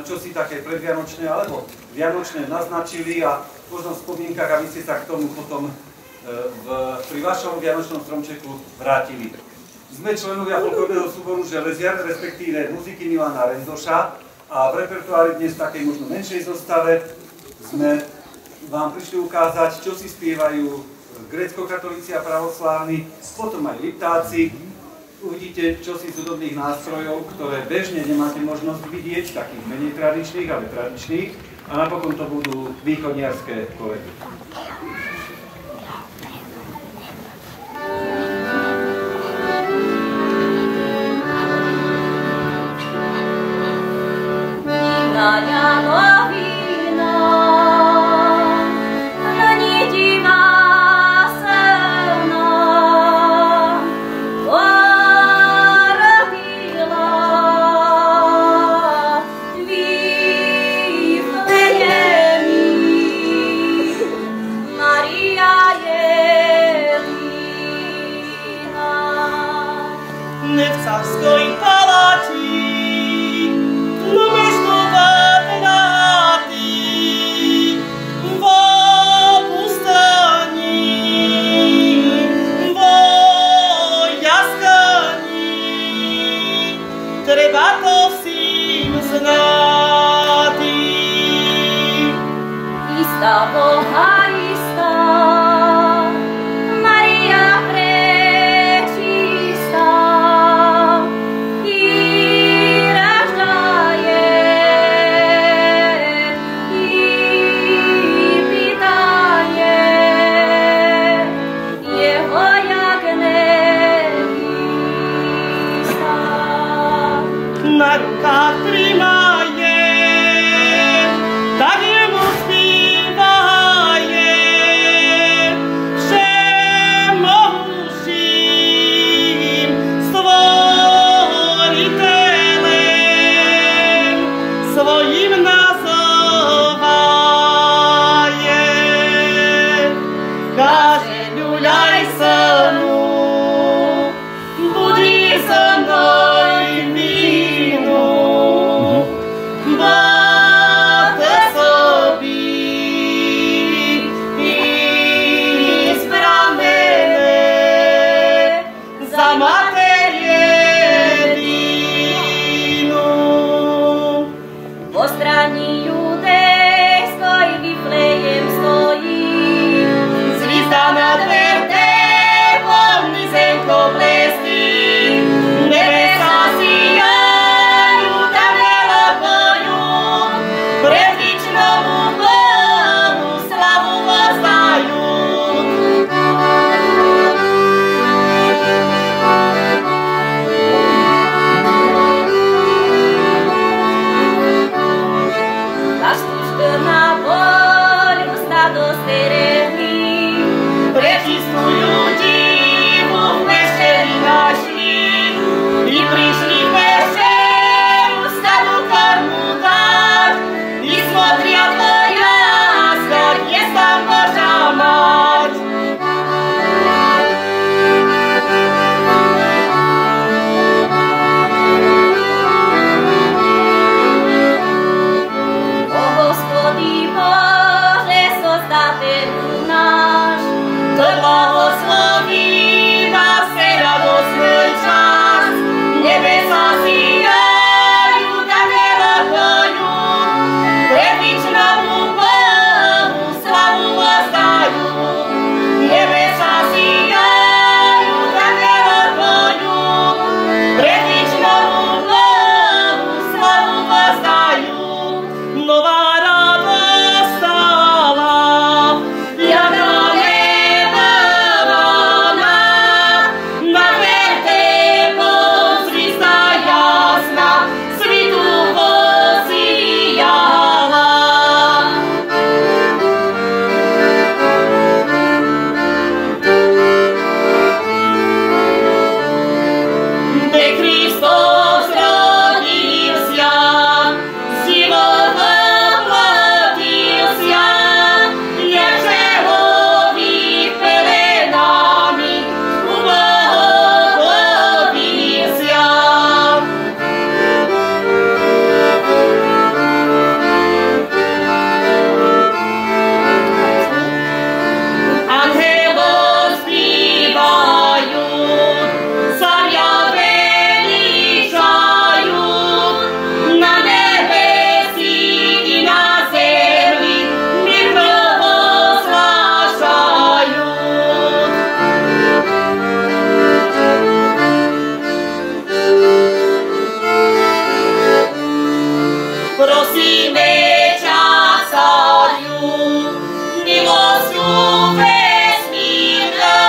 čosi také predvianočné alebo vianočné naznačili a možno v spomienkach, aby ste sa k tomu potom pri vašom vianočnom stromčeku vrátili. Sme členovia folklórneho súboru Železiar, respektíve muziky Milana Renzoša a v repertoári dnes v takej možno menšej zostave sme vám prišli ukázať, čo si spievajú grécko-katolíci a pravoslávni, potom aj liptáci. Uvidíte čosi z hudobných nástrojov, ktoré bežne nemáte možnosť vidieť, takých menej tradičných, ale tradičných. A napokon to budú východniarské koledy. prosíme ťa, Cariu, milosťu vesmírne,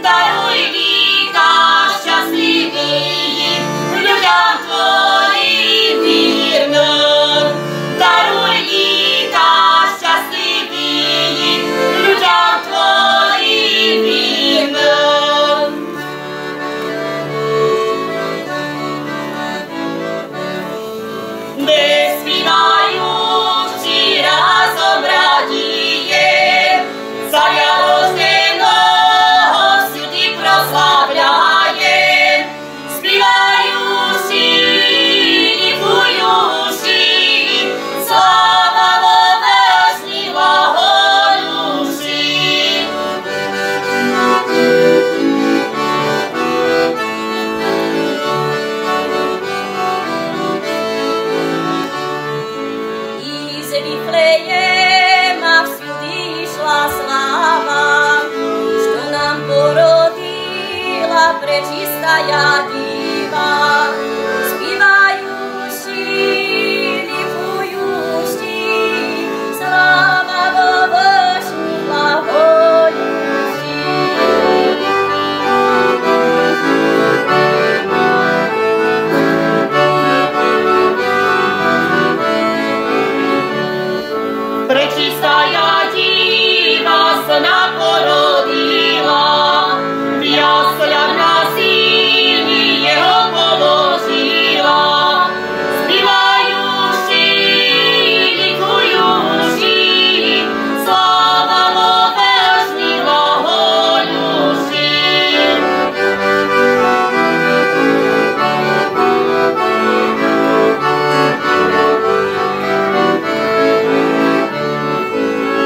daruj víta šťastlivým ľuďom tvojim vírnym. Daruj víta šťastlivým ľuďom tvojim vírnym. Nespívajúci razom radíje, Caria roždeného sľudy proslavľaje. Spívajúci, divujúci, sláva vo vesni hlaholúci. Iz Vitlejema всюди išla sláva, što nám porodila prečistая diva. Spívajúci, divujúci, sláva vo vesni hlaholúci. Prečistая diva sa naporodila, v jasľach na syni jeho položila. Spívajúci, likujúci, sláva vo vesni hlaholúci.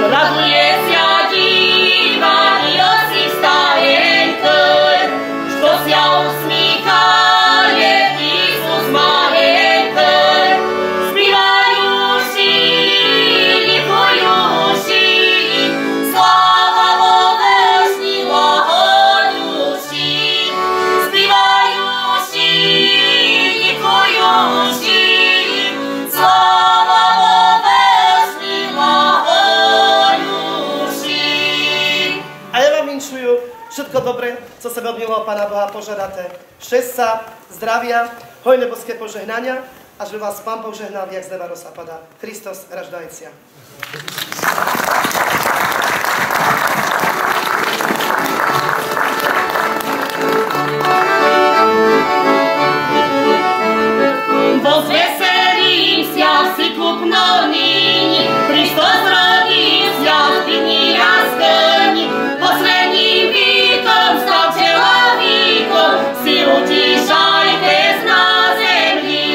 Raduje sa diva, Josif starenky, što sa usmíkaje Isus malenky. Spívajúci, likujúci, sláva vo vesni hlaholúci. Spívajúci, likujúci, sláva vo vesni hlaholúci. A ja vám vinšujú všetko dobré, co sa od milého Pána Boha požadáte. Šťastia, zdravia, hojné boské požehnania, až by vás Pán požehnal, jak z neba rozpadá. Kristus raždajcia. Возвеселим ся си купно нині, Христос родився в півдні яскині, последнім віком став чоловіком, всі утішайтесь на землі.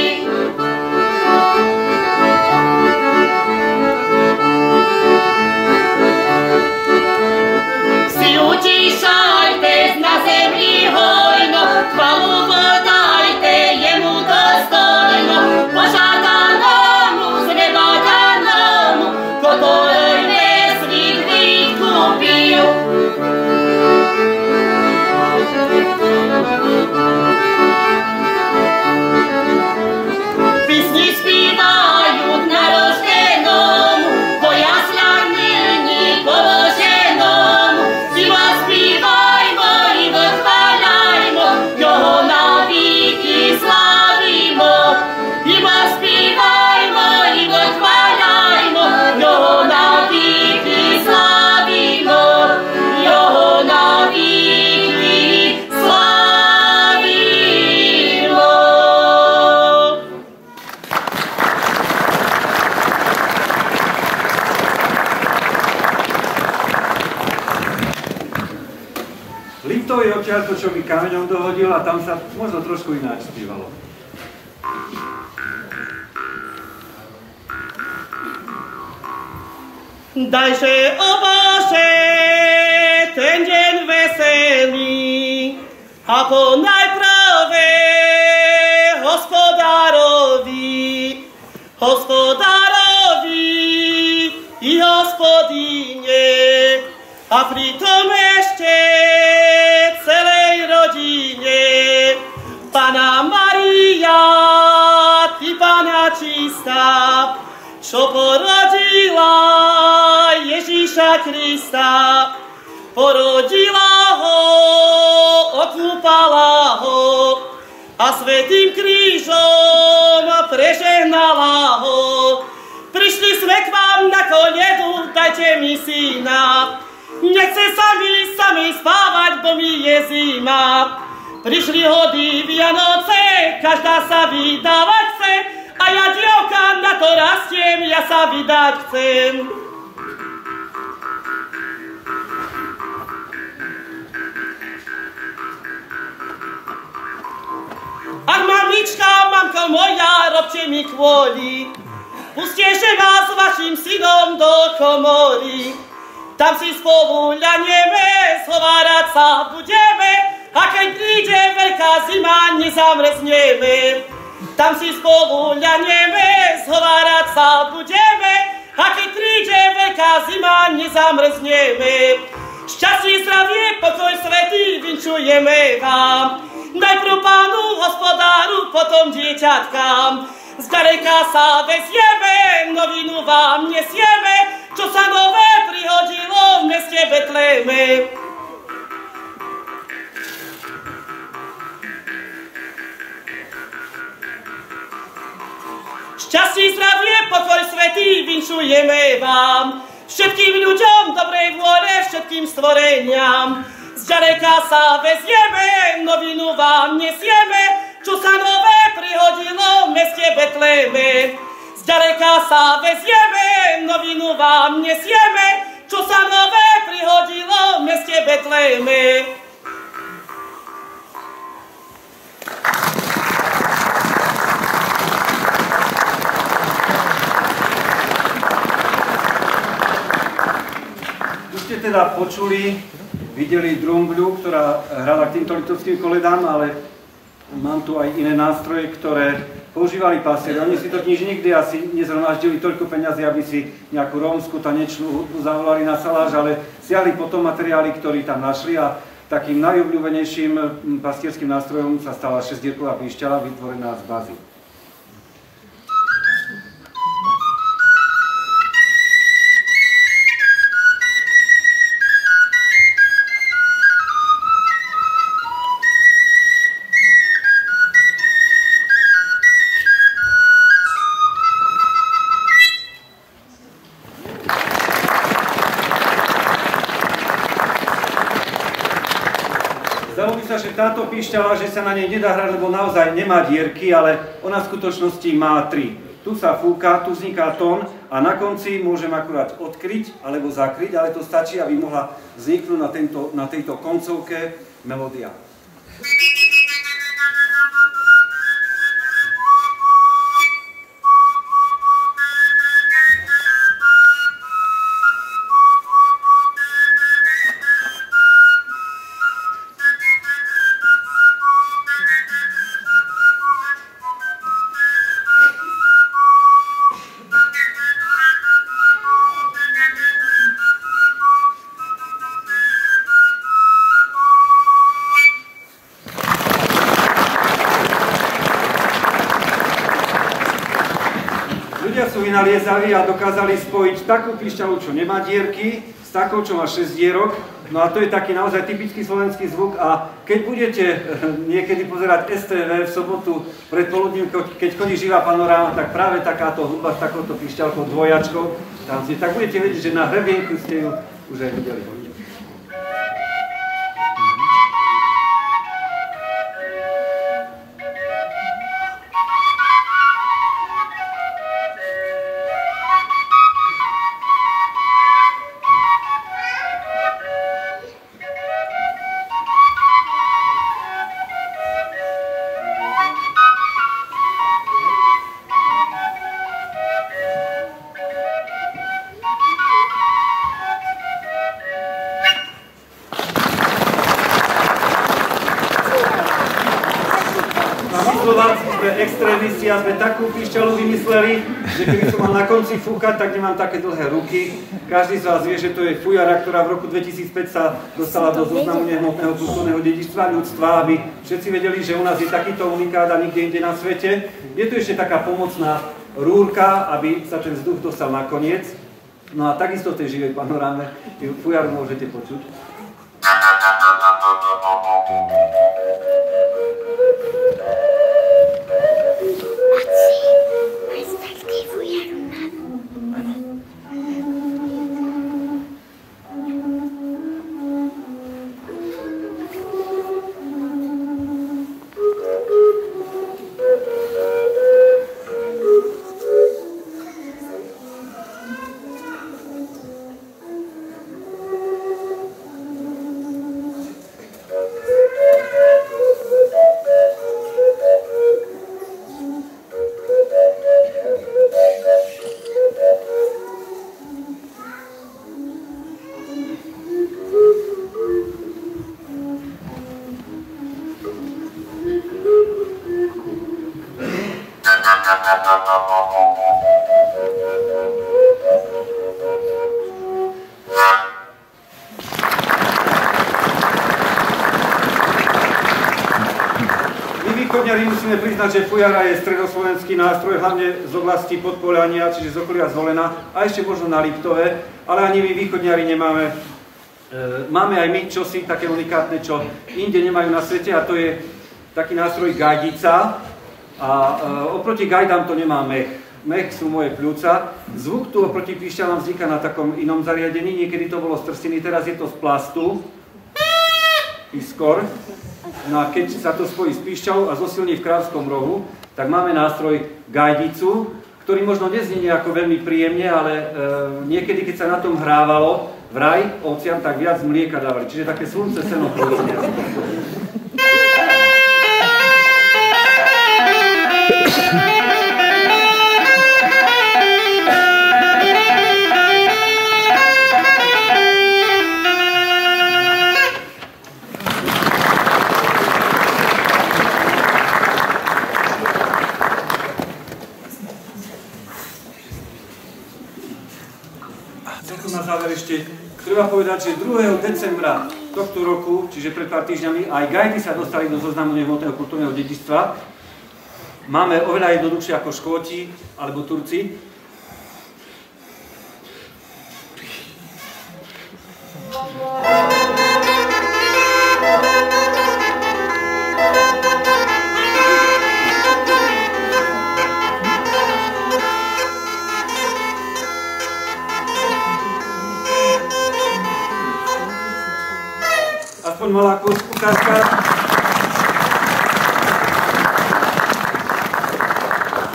Всі утішайтесь на землі гойно, хвалу подайте йому достойно, пожаданому, з неба даному, который весь світ відкупив. Пісні співають нарожденому, бо яслях нині положеному. І воспіваймо, і вихваляймо, його навіки славімо. І воспіваймо, і вихваляймо, його навіки славімо. Його навіки славімо. Líto je odtiaľto, čo mi kameňom dohodil a tam sa možno trošku ináč spívalo. Dajże, o Boże, ten dzień weseli, a ponajprawie Gospodarowi, Gospodarowi i Gospodinie, a pri tom ešte celej rodine. Pana Maria, Ty Pana čistá, Matka, čo porodila Ježíša Krista, porodila ho, okúpala ho a svätým krížom prežehnala ho. Prišli sme k vám na koledu, dajte mi syna. Nechce sami spávať, bo mi je zima. Prišli hody Vianoce, každá sa vydávať chce, a ja dievka na to rastiem, ja sa vydať chcem. Ach, mamička, mamka moja, robte mi kvôli. Pustieže vás s vašim synom do komory. Tam si spolu ľahneme, zhovárať sa budeme, a keď príde veľká zima, nezamrzneme. Tam si spolu ľahneme, zhovárať sa budeme, a keď príde veľká zima, nezamrzneme. Šťastie, zdravie, pokoj svätý vinčujeme vám. Najprv pánu hospodáru, potom dieťatkám. Zďaleka sa vezieme, novinu vám nesieme, čo sa nové prihodilo v meste Betléme. Šťastie, zdravie, pokoj svätý vinšujeme vám. Všetkým ľuďom dobrej vôle, všetkým stvoreniam. Zďaleka sa vezieme, novinu vám nesieme, čo sa nové prihodilo v meste Betléme. Zďaleka sa vezieme, novinu vám nesieme, čo sa nové prihodilo v meste Betléme. Tu ste teda počuli, videli drumbľu, ktorá hrala k týmto litovským koledám, ale mám tu aj iné nástroje, ktoré používali pastieri. Oni si totiž nikdy asi nezhromaždili toľko peňazí, aby si nejakú rómsku tanečnú hudbu zavolali na saláž, ale siahli potom materiály, ktoré tam našli, a takým najobľúbenejším pastierským nástrojom sa stala šesťdierková píšťala vytvorená z bazy. Zdalo by sa, že táto píšťala, že sa na nej nedá hrať, lebo naozaj nemá dierky, ale ona v skutočnosti má 3. Tu sa fúka, tu vzniká tón a na konci môžem akurát odkryť alebo zakryť, ale to stačí, aby mohla vzniknúť na tejto koncovke melódia. Ľudia sú vynaliezali a dokázali spojiť takú píšťalu, čo nemá dierky, s takou, čo má 6 dierok. No a to je taký naozaj typický slovenský zvuk. A keď budete niekedy pozerať STV v sobotu predpoludním, keď chodí živá panoráma, tak práve takáto hudba s takouto píšťalkou dvojačkou tam si, tak budete vedieť, že na hrebienku ste ju už aj videli. Slováci sme extrémisti a sme takú píšťalu vymysleli, že keby som mal na konci fúkať, tak nemám také dlhé ruky. Každý z vás vie, že to je fujara, ktorá v roku 2005 sa dostala do zoznamu nehmotného kultúrneho dedičstva ľudstva, aby všetci vedeli, že u nás je takýto unikát a nikde inde na svete. Je tu ešte taká pomocná rúrka, aby sa ten vzduch dostal na koniec. No a takisto v tej živej panoráme fujaru môžete počuť. Musíme priznať, že fujara je stredoslovenský nástroj, hlavne z oblasti Podpoľania, čiže z okolia Zvolena a ešte možno na Liptove, ale ani my východniari nemáme. Máme aj my čosi také unikátne, čo inde nemajú na svete, a to je taký nástroj gajdica. A oproti gajdám to nemá mech. Mech sú moje pľúca. Zvuk tu oproti píšťalám vzniká na takom inom zariadení, niekedy to bolo z trstiny, teraz je to z plastu. Iskor. No a keď sa to spojí s píšťalou a zosilní v Krávskom rohu, tak máme nástroj gajdicu, ktorý možno neznie nejako veľmi príjemne, ale niekedy, keď sa na tom hrávalo, vraj ovciam, tak viac mlieka dávali. Čiže také slunce, seno, prosenia. Na záver ešte treba povedať, že 2. decembra tohto roku, čiže pred pár týždňami, aj gajdy sa dostali do zoznamu nehmotného kultúrneho dedičstva. Máme oveľa jednoduchšie ako Škóti alebo Turci. Aspoň malá ukázka.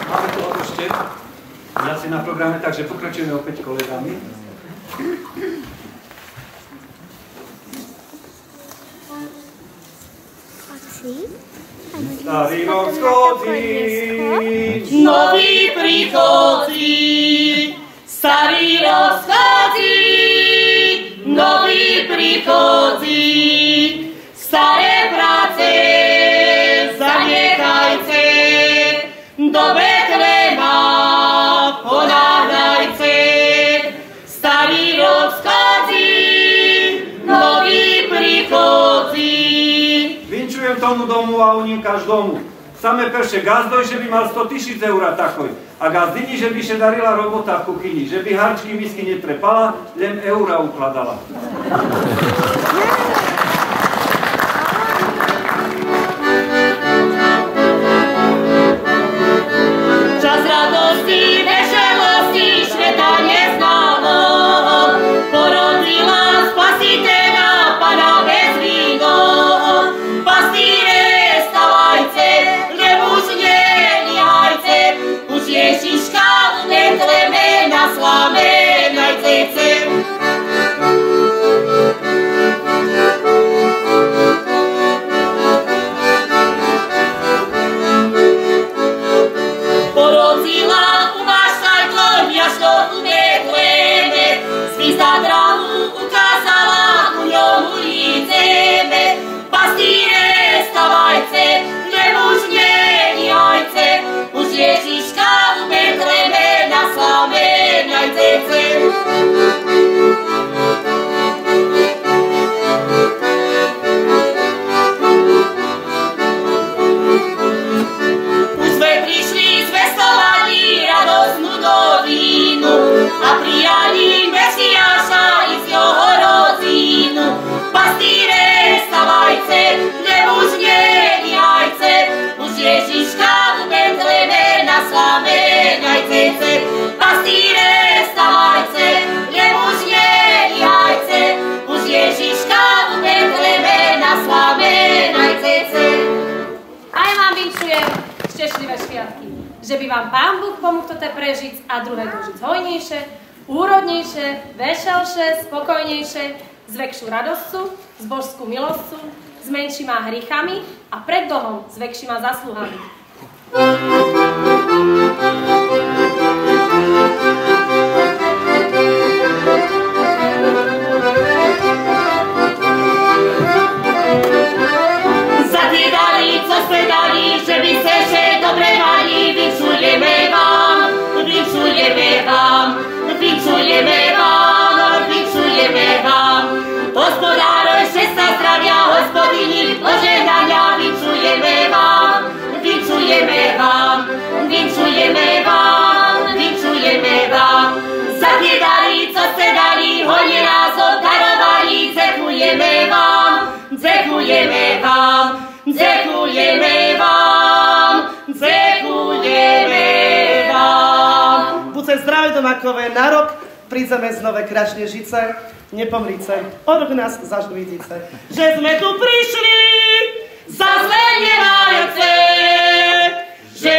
Máme toho ešte viac na programe, takže pokračujeme opäť kolegami. Starý rok schodí, nový prichodí, starý rok schodí, nový prichodí. Staré práce zanechajte, do Betlema ponáhľajte. Starý rok schodí, nový prichodí. Vinčujem tomu domu a uníkaš domu. Same perše gazdoj, že by mal 100 000 eur takoj. A gazdini, že by še darila robota v kuchyni, že by harčky misky netrepala, len eura ukladala. Čas radosti, veselosti, sveta neznámo, porodila Spasiteľa, Pana bez víno. Pastýre, stavajte, leb už nelihajte, už Ježiška netreme na slame najcece. pomôžete prežiť a druhé dožiť hojnejšie, úrodnejšie, veselšie, spokojnejšie, s väčšiu radosťou, s božskú milosťou, s menšíma hriechami a pred Bohom s väčšíma zasluhami. Za tie dary, co ste dali, že by ste še dobre mali, vyčujeme vám, vyčujeme vám, vyčujeme vám, vyčujeme vám. Hospodár, šťastná zdravia, hospodyni, požehnania, vyčujeme vám, vyčujeme vám, vyčujeme vám, vyčujeme vám. Za tie dary, co ste dali, hojne nás obdarovali, ďakujeme vám, ďakujeme vám, ďakujeme vám, ďakujeme vám. Buďte zdraví domakové, na rok prídzeme z Nové Krašnežice, nepomríce, o rok nás zaždu vidíce. Že sme tu prišli, Za zle nemajúce, že